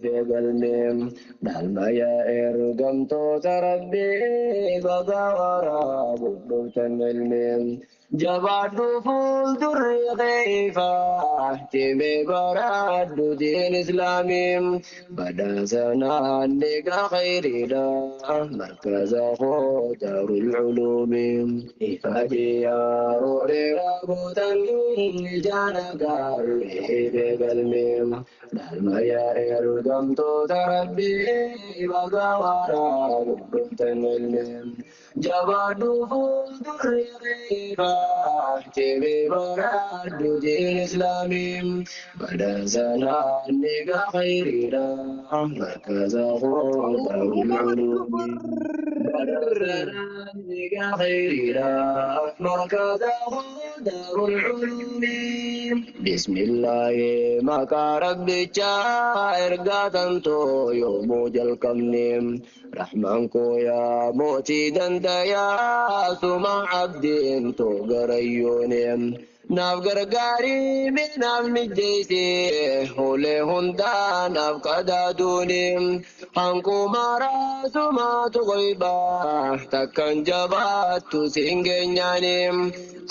Galmeem dhalmaya ergamtoota rabbii baga waraabudhuutan galmeem jabaadhu fuuldurri keeyfa cimee baraadhu diin islaamiim badhaasanaan dhiiga khayriidha markaza koo daarul culuumiim ifaajiyaa roodheeraa gootan ijaana gaarii galmeem dhalmaya ergamtoota rabbii baga waraabudhuutan galmeem jabaadhu fuuldurri keeyfa cimee baraadhu diin islaamiim badhaasanaan dhiiga khayriidha markaza koo daarul culuumiim badhaasanaan dhiiga khayriidha markaza koo daarul culuumiim bismillaahi maqaa rabbichaa ergaatanto yoomuu jalqabneem rahmaan koo yaa mootii dandayaa suma abdiin too garayyooneem naaf gargaarii naaf mijjeessee hoolee hundaa naaf qadaaduuneem hankumaraa sumaatu qoybaa takkan jabaattu siin geenyaaneem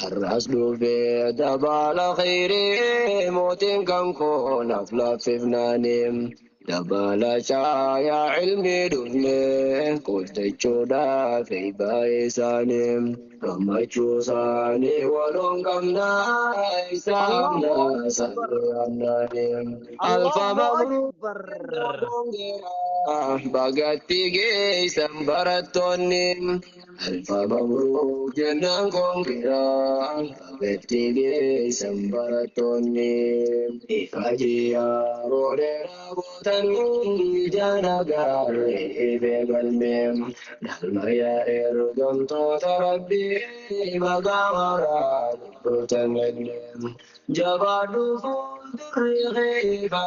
arras dhufee dabaala khayrii mootiin kan koo naaf laaffifnaaneem dabala caayaa ilmii dhufnee qoltachuudhaaf eebbaa isaaniim gammachuu isaanii waloon qabnaa isaan naasannaaneem alfa mabruuk bagatti geessan barattoonni alfa mabruuk jennaan koongiraa bagatti geessan barattoonni ifaajiyaa roodheeraa gootan ijaana gaarii beegalmeem dhalmaya ergamtoota rabbii baga waraabudhuutan galmeem jabaadhu fuuldurri keeyfa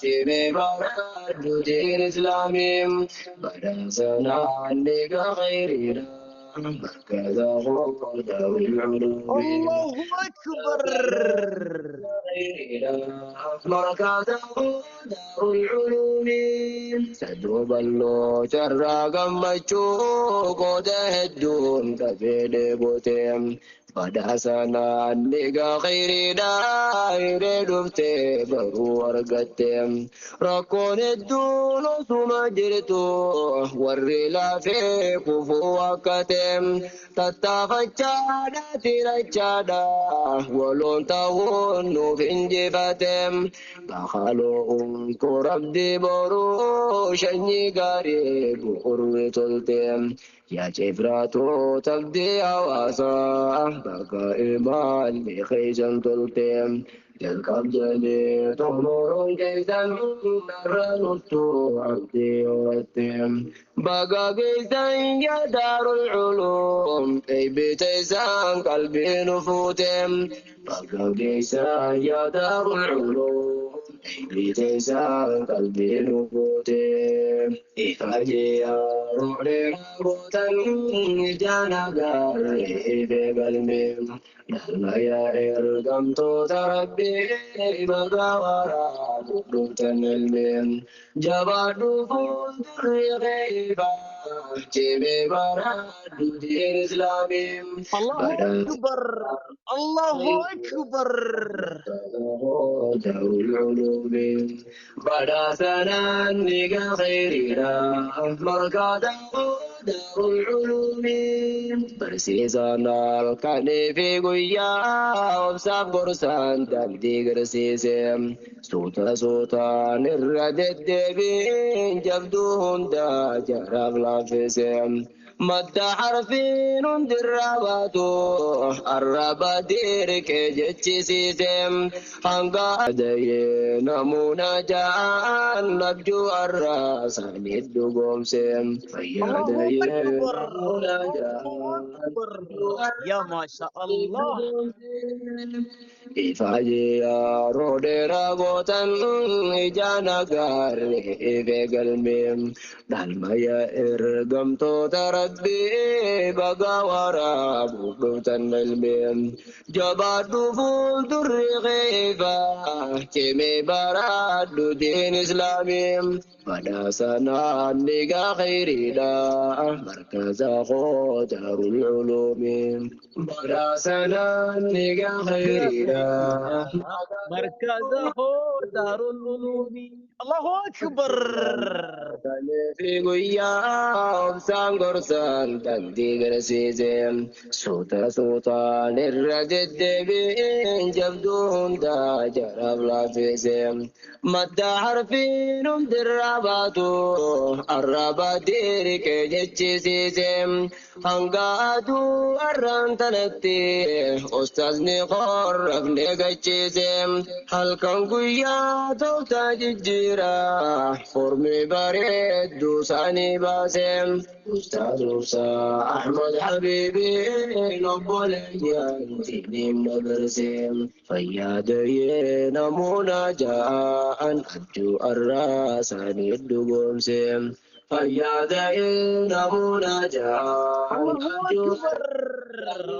cimee baraadhu diin islaamiim badhaasanaan dhiiga khayriidha markaza koo daarul culuumiim Allahu Akbar. مركزه دار العلوم سدوبالو جرى قمتشو قوده الدون كفيد بوتيم badhaasana dhiiga khayriidhaa hiree dhuftee baruu argatteem rakkoon hedduun osuma jirtu warri laafee kufuu akkateem tattaafachaadha tirachaadha waloon ta'uun nuuf injifateem bakhaloo ko rabdi boruu shanyii gaarii bu'urri tolteem yaa ceefraatoo tabdii hawaasaa bakka ilmaan beekaysan tolteem jalqab jedhee xummuruun keessan narra nuttuu abdii horatteem baga geessan yaa daarul culuum eebbita isaan qalbii nu fuuteem baga geessan yaa daarul culuum Bitesa kalbinu bote ifajiya rode botan jana gare begalme dalmaya ergam to tarabbi bagawara dutan elme jabadu fundriba jebe bara dudin islamim Allahu Akbar. Allahu Akbar. Bada sanan niga khairina markada darul ulumi bersisana kane fi guyya obsab gorsan daldi gersisem suta suta nirradde bin jabdu hunda jarab lafisem مد حرفين درباتو الربا ديرك جتشي سيسم هنگا دي نمونا جان نبجو الراس ندو قومسم فيا دي نمونا جان يا ما شاء الله إفاجي يا روديرا بوتن إجانا غاري في قلبي دالما يا إرقم تو ترى ربي بقى ورا بوت العلم جباد فول غيبة تمي براد دين إسلامي pada sana niga khairida markaz khojar ulumi pada sana niga khairida مركزه دار العلوم. الله أكبر. في قيام سانغرسان تنتي برسيزم سوتا للرجد بين جبدون دا جرب لا فيزم مدى حرفين درباتو الربا ديرك جتشيزم هنقادو الران تنتي أستاذني قرب نيجتشيزم هل كان قيادو تاججيرا فرمي بريد دوساني باسم أستاذ موسى أحمد حبيبي نقبل تقديم مدرسين فيادي نمونا جاء أرجو الراس عن الدقوم سيم فيادي نمونا جاء أرجو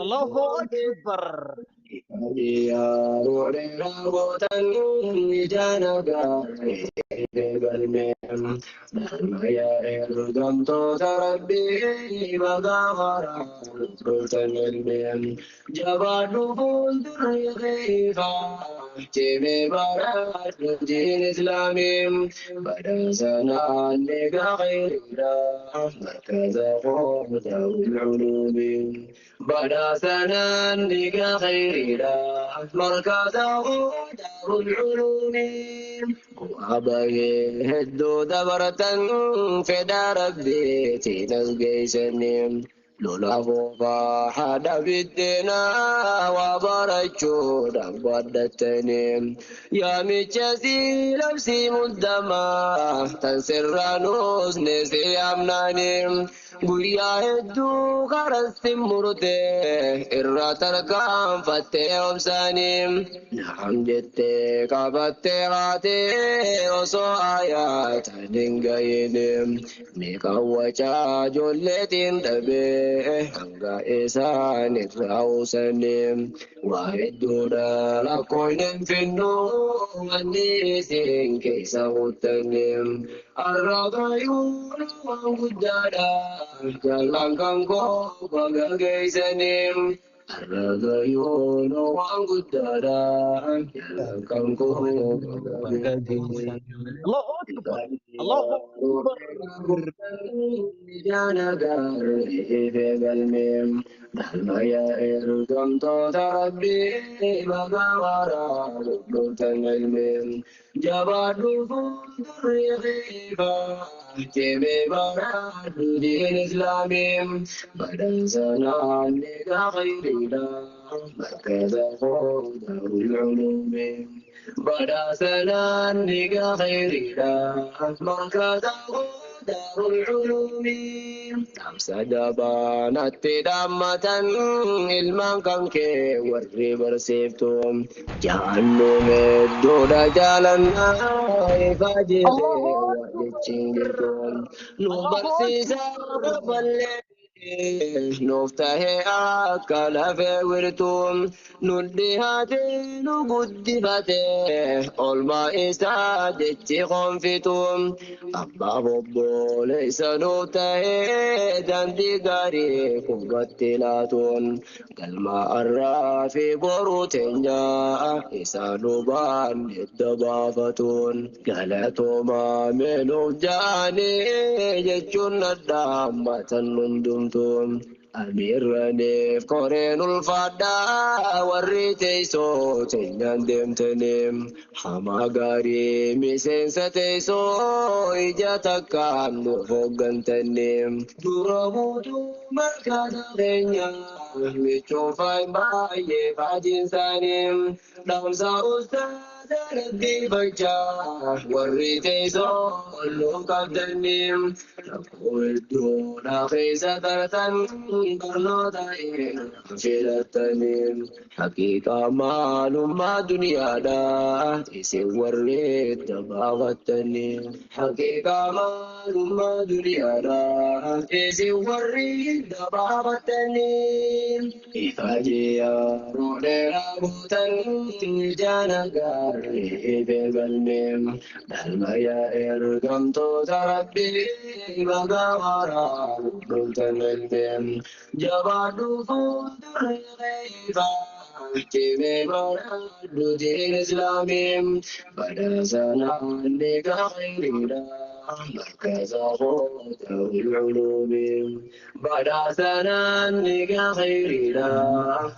الله أكبر. يا روحي رغوتاً جانبا بالميم يا إردم ربي بغاورا روحاً الميم جبال فول دريخيفا جيمي بارات دين إسلامي بدا سنة لقا غيرنا مركز قوة العلوم بدا سنة لقا خيرنا مركزه دار العلوم وأبيه هدو دبرة في دار بيتي نلقيسني لولا فوفا حدا بدنا وبرجو دبدتني يا مجازي لبسي مدما تنسر نوز نسي أمناني guyyaa hedduu karatti murte irra tarkaan fattee obsaanii naam jettee qabattee haatee osoo ayyaata dingayiini meeqaan wacaa ijoolleetiin dhabee hanga isaan irraa uusanii waa hedduudha lakkoon hin finnu wanni isin keessa guuttanii arraagayuun waan guddaadha. Jalankan kau bagaisanim arragayun waan guddaadha jalankan kau bagaisanim الله أكبر. الله أكبر. janagar galmem dalmaya erdam rabbi bagawara lutan ilmem jabadu durrifa jebe baradu din islamim badan sana nega khairida markaza darul ulum بدا سنان نيجا خيرنا مركز دار العلوم سدبان التدامة ilman kanke warri barsiiftum jaalluun hedduudha jaalannaa ifaa jirre warrichiin jirtuun nu barsiisaa daballee nuuf tahee akka lafee wirtuun nu dhihaatee nu guddifatee olmaa isaa jechi konfituun abbaa obboleessa nuuf tahee daandii gaarii kubbatti laatuun galma arraa fi boruu teenyaa isaa dhubaan edda baafatuun galatoomaa meenuuf jaanii jechuun addaammatan hundumtuun amirraneef koreen ulfaadhaa warri teessoo teenyaan deemtaniim hamaa gaarii miseensa teessoo ija takkaan nuuf hooggantaniim dura buutuu markaata keenyaa michuufaa baay'ee faajiinsaaniim dhaamsa ustaa ربي بجاه وريتي سولو قدنيم تقول دون خيسة ترتن قرنو تاين شلتنيم حقيقة ما دنيا دا تيسي وريت تباغتنيم حقيقة ما دنيا دا تيسي وريت تباغتنيم إفاجي يا رودي رابوتن جانا قاري بقلبي دلما يا إرقم تربي مقامرا قلتن البيم جبادو فوتر غيبا جيبي مراد دين إسلامي بدا سنة لك مركز أخوة العلوم بدا سنة لك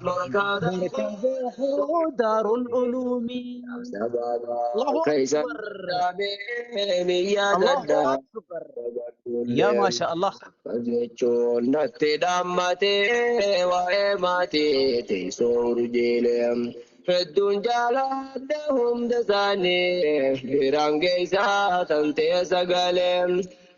مركز مركز دار العلوم. الله كيس أكبر. بين يا الله ددا أكبر. يا ما شاء الله. jechuun natti dhaammatee waa'ee maatii teessoo urjiilee hedduun jaaladha hunda isaanii biraan geessaa tan ta'e sagalee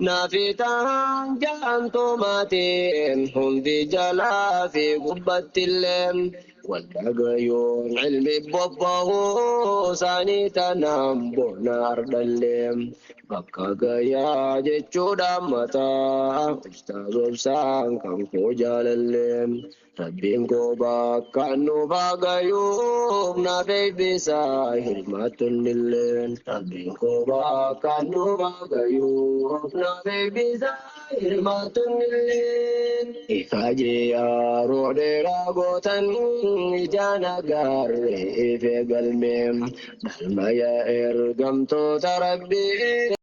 naafi ta'an jaantuu maatii hundi jalaa fi gubbattillee والدقيون علمي بوبه ساني تنام بونار دلم بكا يا جتشو دامتا استاذ سان كم فوجال اللم ربين كو بكا نو باغيوب نافي بساهر ما تنلن ربين كو بكا نو باغيوب نافي بساهر ما تنلن إفاجي يا رودي راغوتن جانا غاري في قلبي دلما يا إرقم تربي